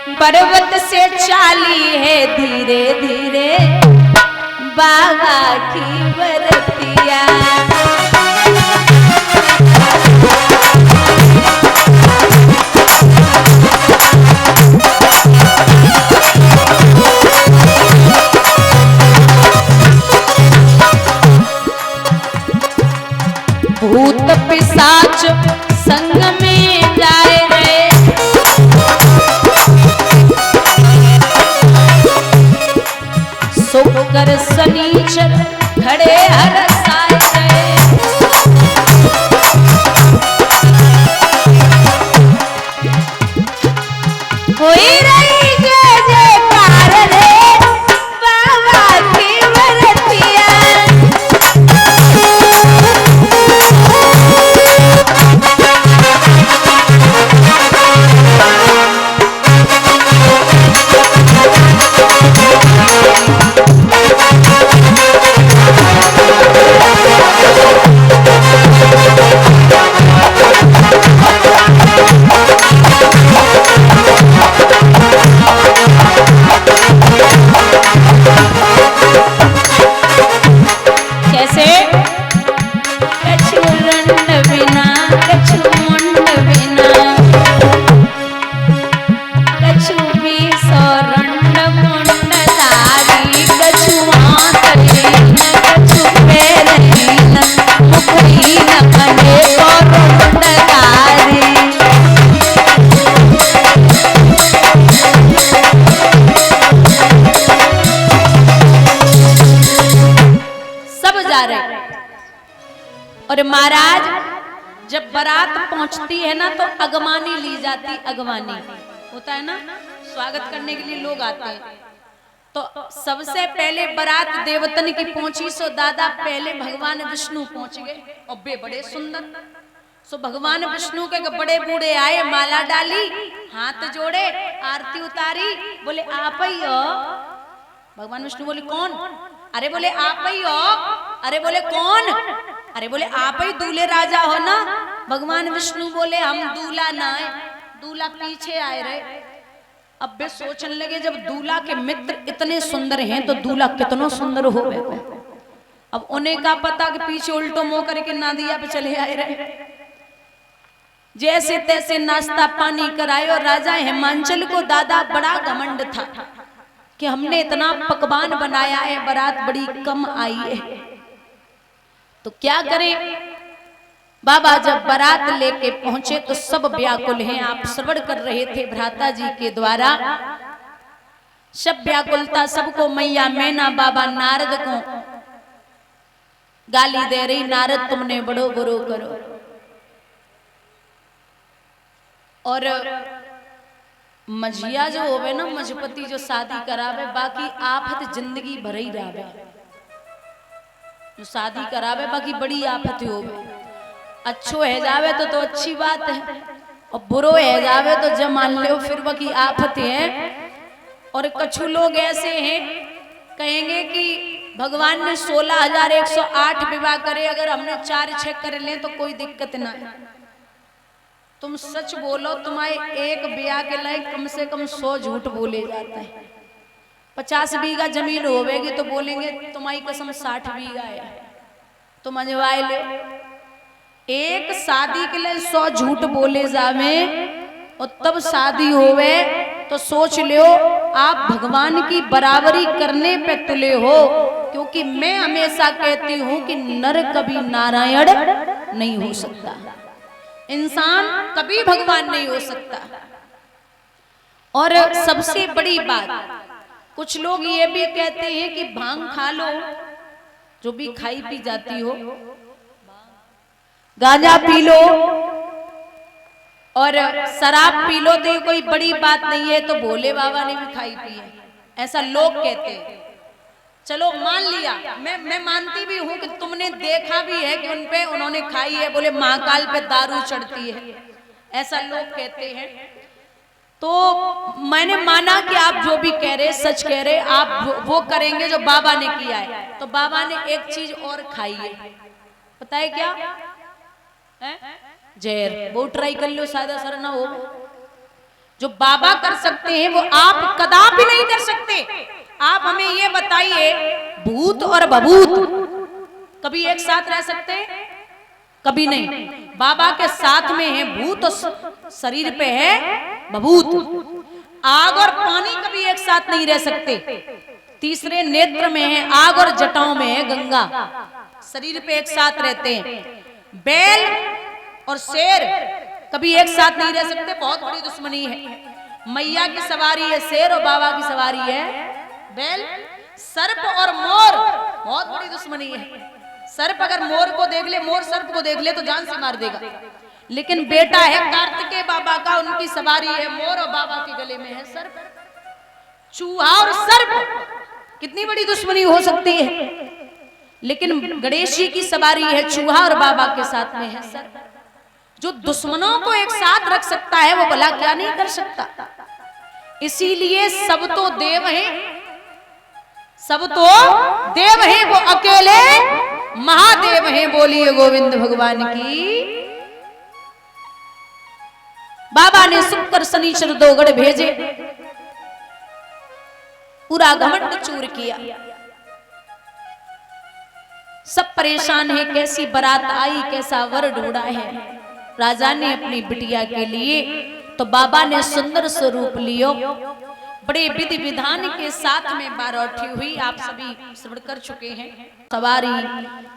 पर्वत से चाली है धीरे धीरे बाबा की बरतिया। भूत पिशाच संग में जाए रे, शुक्र शनिचर खड़े हरसाए रे। होई रही जय जयकार रे बाबा की बरतिया। और महाराज जब बारात पहुंचती है ना तो अगवानी ली जाती, अगवानी होता है ना, स्वागत करने के लिए लोग आते हैं। तो सबसे पहले बारात देवतन की पहुंची, सो दादा पहले भगवान विष्णु पहुंच गए और बे बड़े सुंदर। सो भगवान विष्णु के बड़े बूढ़े आए, माला डाली, हाथ जोड़े, आरती उतारी, बोले आप ही हो। भगवान विष्णु बोले कौन? अरे बोले आप ही हो। अरे बोले कौन? अरे बोले आप ही दूल्हे राजा हो ना। भगवान विष्णु बोले हम दूल्हा ना है, दूल्हा पीछे आए रहे। अब वे सोचने लगे जब दूल्हा के मित्र इतने सुंदर हैं तो दूल्हा कितना सुंदर हो गए। अब उन्हें का पता कि पीछे उल्टो मुंह करके नादिया पे चले आए रहे। जैसे तैसे नाश्ता पानी कराए और राजा हिमांचल को दादा बड़ा घमंड था कि हमने इतना पकवान बनाया है, बारात बड़ी कम आई है, तो क्या करें। बाबा जब बारात लेके पहुंचे तो सब व्याकुल हैं। आप श्रवण कर रहे थे भ्राता जी के द्वारा, सब व्याकुलता, सबको मैया मैना बाबा नारद को गाली दे रही, नारद तुमने बड़ो बुरो करो। और मझिया जो होवे ना, मजपति जो शादी करावे, बाकी आफत जिंदगी भर ही रहे। जो शादी करावे बाकी बड़ी आफत होवे। अच्छो है जावे तो अच्छी बात है, और बुरो है जावे तो जब मान लो फिर बाकी आफत है। और कछु लोग ऐसे हैं कहेंगे कि भगवान ने 16,108 विवाह करे, अगर हमने 4-6 कर ले तो कोई दिक्कत ना है। तुम सच बोलो, तुम्हारे एक ब्याह के लायक कम से कम 100 झूठ बोले जाते हैं। 50 बीघा जमीन होवेगी तो बोलेंगे तुम्हारी कसम 60 बीघा है, तुम अजवाए ले। एक शादी के लिए 100 झूठ बोले जावे और तब शादी होवे तो सोच लो आप भगवान की बराबरी करने पे तुले हो। क्योंकि मैं हमेशा कहती हूं कि नर कभी नारायण नहीं हो सकता, इंसान कभी भगवान नहीं हो सकता। और सबसे बड़ी बात, कुछ लोग ये भी कहते हैं कि भांग खा लो, जो भी खाई पी जाती हो, गांजा पी लो और शराब पी लो तो ये कोई बड़ी बात नहीं है, तो भोले बाबा ने भी खाई पी है, ऐसा लोग कहते हैं। चलो मान लिया, मैं मानती भी हूं कि तुमने देखा भी है कि उनपे उन्होंने खाई है, बोले महाकाल पे दारू चढ़ती है, ऐसा लोग कहते हैं। तो मैंने माना कि आप जो भी कह रहे सच कह रहे, आप वो करेंगे जो बाबा ने किया है। तो बाबा ने एक चीज और खाई है, पता है क्या है? जहर। वो ट्राई कर लो, शायद असर ना हो। जो बाबा कर सकते हैं वो आप कदापि नहीं कर सकते। आप हमें ये बताइए, भूत और बभूत कभी एक साथ रह सकते हैं? कभी नहीं। बाबा के साथ में है भूत और शरीर पे है बभूत। आग और पानी कभी एक साथ नहीं रह सकते। तीसरे नेत्र में है आग और जटाओं में है गंगा, शरीर पे एक साथ रहते हैं। बैल और शेर कभी एक साथ नहीं रह सकते, बहुत बड़ी दुश्मनी है। मैया की सवारी है शेर और बाबा की सवारी है बैल। सर्प और मोर बहुत बड़ी दुश्मनी है। सर्प अगर मोर को देख ले, मोर सर्प को देख ले तो जान से मार देगा। लेकिन बेटा है कार्तिकेय बाबा का, उनकी सवारी है मोर और बाबा के गले में है सर्प। चूहा और सर्प कितनी बड़ी दुश्मनी हो सकती है, लेकिन गणेश जी की सवारी है चूहा और बाबा के साथ में है सर्प। जो दुश्मनों को एक साथ रख सकता है वो भला क्या नहीं कर सकता। इसीलिए सब तो देव हैं, सब तो देव हैं, वो अकेले महादेव हैं। बोलिए गोविंद भगवान की। बाबा ने शुक्र शनिचर 2 गढ़ भेजे, पूरा घमंड चूर किया। सब परेशान है, कैसी बारात आई, कैसा वर ढूंढा है। राजा ने अपनी बिटिया के लिए तो बाबा ने सुंदर स्वरूप लियो, बड़े विधि विधान के साथ में बारौठी हुई। आप सभी श्रवण कर चुके हैं। सवारी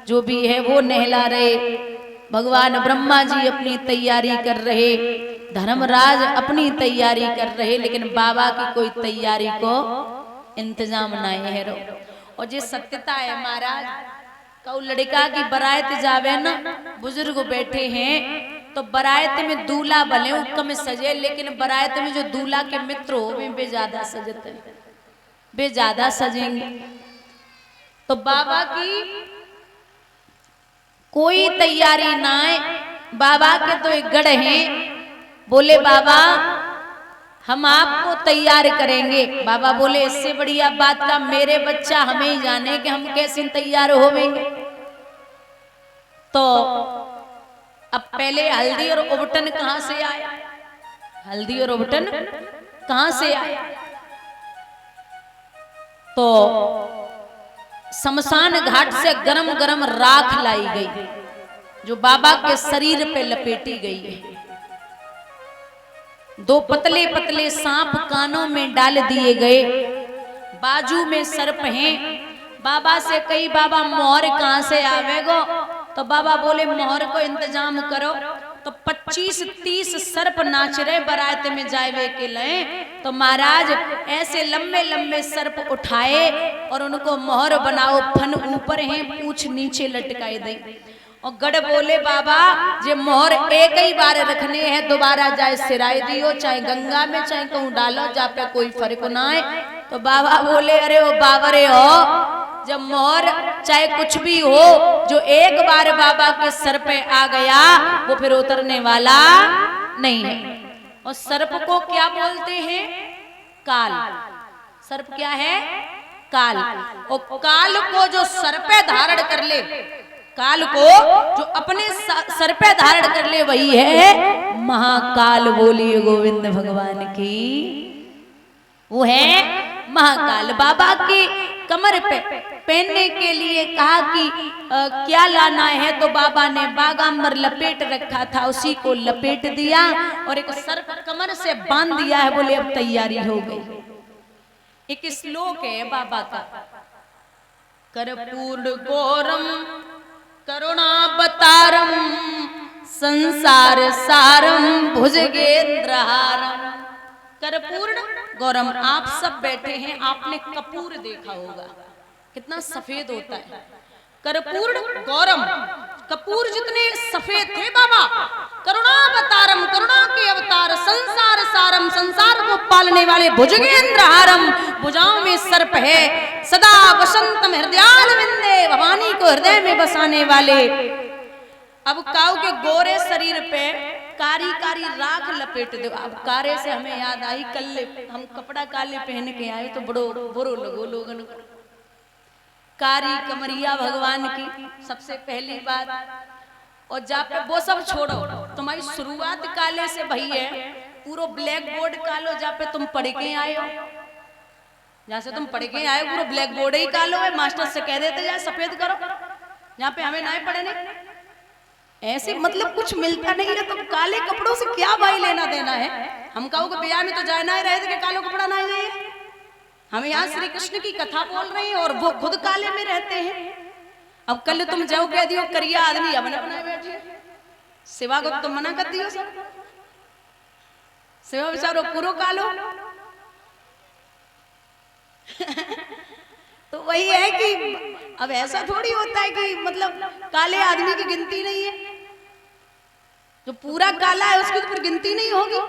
जो भी है वो नहला रहे, भगवान ब्रह्मा जी अपनी तैयारी कर रहे, धर्मराज अपनी तैयारी कर रहे, लेकिन बाबा की कोई तैयारी को इंतजाम नहीं है। और जे सत्यता है महाराज, कौ लड़का की बरात जावे ना, बुजुर्ग बैठे हैं तो बरात में दूल्हा भले कम सजे, लेकिन बरात में जो दूल्हा के मित्र हो वे ज्यादा सजते, वे ज्यादा सजेंगे। तो बाबा की कोई तैयारी ना है। बाबा के तो एक गढ़ हैं, बोले बाबा हम आपको तैयार करेंगे। बाबा बोले इससे बढ़िया बात का मेरे बच्चा हमें ही जाने कि हम कैसे तैयार होवेंगे। तो अब पहले हल्दी और उबटन कहां से आया, हल्दी और उबटन कहां से आया? तो शमशान घाट से गरम गरम राख लाई गई, जो बाबा के शरीर पे लपेटी गई है। 2 पतले पतले सांप कानों में डाल दिए गए, बाजू में सर्प हैं। बाबा से कही बाबा मोहर कहां से आवेगो? तो बाबा बोले मोहर को इंतजाम करो। तो 25-30 सर्प नाच रहे बरात में जाए के लिए। तो महाराज ऐसे लंबे लंबे सर्प उठाए और उनको मोहर बनाओ, फन ऊपर है पूछ नीचे लटकाई दे। और गढ़ बोले बाबा जे मोहर एक ही बार रखने हैं, दोबारा जाए सिराई दियो, चाहे गंगा में चाहे कहूँ डालो, जा पे कोई फर्क ना है। तो बाबा बोले अरे ओ बाबरे हो, जब मोहर चाहे कुछ भी हो, जो एक बार बाबा के सर पे आ गया वो फिर उतरने वाला नहीं है। और सर्प को क्या बोलते हैं? काल। सर्प क्या है? काल। और काल को जो सर पे धारण कर ले, काल को जो अपने सर पे धारण कर ले वही है महाकाल। बोलिए गोविंद भगवान की। वो है महाकाल। बाबा की कमर पे पहनने के लिए कहा कि क्या लाना है, तो बाबा ने बागांबर लपेट रखा था, उसी को लपेट दिया और एक सर्प कमर से बांध दिया है। बोले अब तैयारी हो गई। एक श्लोक है बाबा का, कर्पूर गौरम करुणावतारम संसार सारम भुजगेंद्रहारम। कर्पूर गौरम, आप सब बैठे हैं, आपने कपूर देखा होगा, कितना सफेद होता है। कर्पूर गौरम, कपूर जितने सफेद थे बाबा। करुणावतारम, करुणा के अवतार। संसार सारम, संसार को पालने वाले। भुजगेंद्रहारम, भुजाओं में सर्प है। सदा वसंतम हृदयारविंदे, भवानी को हृदय में बसाने वाले। अब काऊ के गोरे शरीर पे कारी कारी राख लपेट दो। अब कारे से हमें याद आई, कल हम कपड़ा काले पहन के आए तो बड़ो बुरो लगो लोगन को। कारी कमरिया भगवान की सबसे पहली बात। और जा पे वो सब छोड़ो, तुम्हारी शुरुआत काले से भई है, पूरा ब्लैक बोर्ड कालो जहाँ पे तुम पढ़ के आए हो, जहाँ से तुम पढ़ के आए हो पूरा ब्लैक बोर्ड ही कालो है, मास्टर से कह देते जाए सफेद करो, यहाँ पे हमें ना पढ़े नहीं। ऐसे मतलब कुछ मिलता नहीं है, तो काले कपड़ों से क्या भाई लेना देना है। हम कहो कि ब्याह में तो जाना ही रहे थे कि कालो कपड़ा ना जाए। हम यहाँ श्री कृष्ण की कथा बोल रहे हैं और वो खुद काले में रहते हैं। अब कल तुम जाओ कह दियो करिया आदमी अब न बनाए बैठे, सेवा को तुम मना कर दियो सब, सेवा बेचारो पूरो कालो। तो वही है कि अब ऐसा थोड़ी होता है कि मतलब काले आदमी की गिनती नहीं है, जो पूरा काला है उसकी तो फिर गिनती नहीं होगी।